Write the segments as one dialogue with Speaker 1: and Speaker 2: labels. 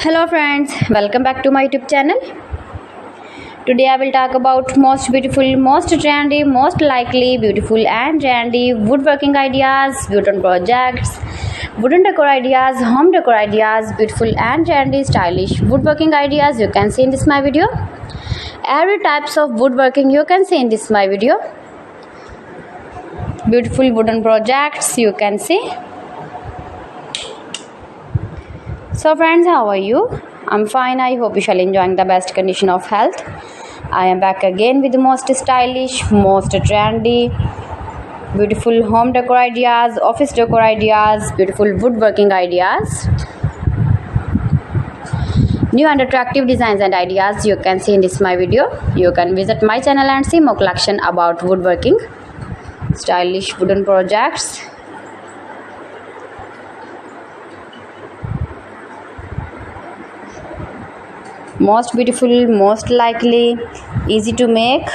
Speaker 1: Hello friends, welcome back to my YouTube channel. Today I will talk about most beautiful, most trendy, most likely beautiful and trendy woodworking ideas, wooden projects, wooden decor ideas, home decor ideas, beautiful and trendy stylish woodworking ideas you can see in this my video. Every types of woodworking you can see in this my video. Beautiful wooden projects you can see. So friends, how are you? I'm fine. I hope you shall enjoying the best condition of health. I am back again with the most stylish, most trendy, beautiful home decor ideas, office decor ideas, beautiful woodworking ideas, new and attractive designs and ideas you can see in this my video. You can visit my channel and see more collection about woodworking, stylish wooden projects. Most beautiful, most likely, easy to make,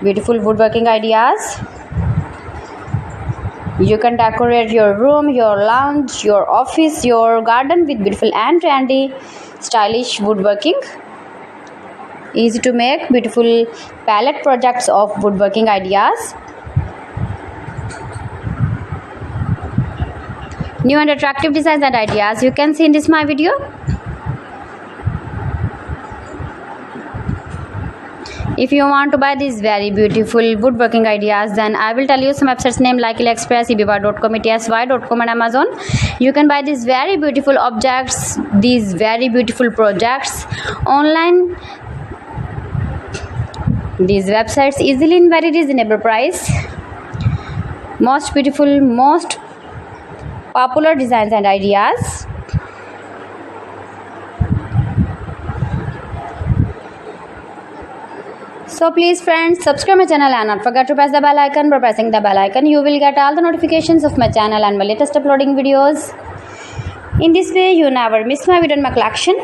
Speaker 1: beautiful woodworking ideas. You can decorate your room, your lounge, your office, your garden with beautiful and trendy, stylish woodworking. Easy to make, beautiful palette projects of woodworking ideas. New and attractive designs and ideas you can see in this my video. If you want to buy these very beautiful woodworking ideas, then I will tell you some websites name like AliExpress, eBay.com, ETSY.com and Amazon. You can buy these very beautiful objects, these very beautiful projects online. These websites easily in very reasonable price. Most beautiful, most popular designs and ideas. So please friends, subscribe my channel and not forget to press the bell icon. By pressing the bell icon, you will get all the notifications of my channel and my latest uploading videos. In this way, you never miss my video in my collection.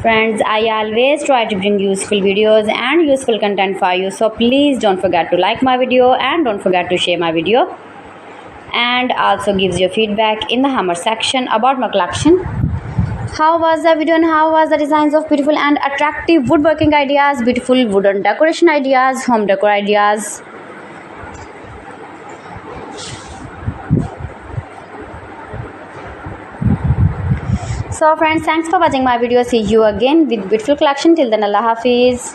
Speaker 1: Friends, I always try to bring useful videos and useful content for you. So please don't forget to like my video and don't forget to share my video. And also gives your feedback in the hammer section about my collection. How was the video and how was the designs of beautiful and attractive woodworking ideas, beautiful wooden decoration ideas, home decor ideas. So friends, thanks for watching my video. See you again with beautiful collection. Till then, Allah Hafiz.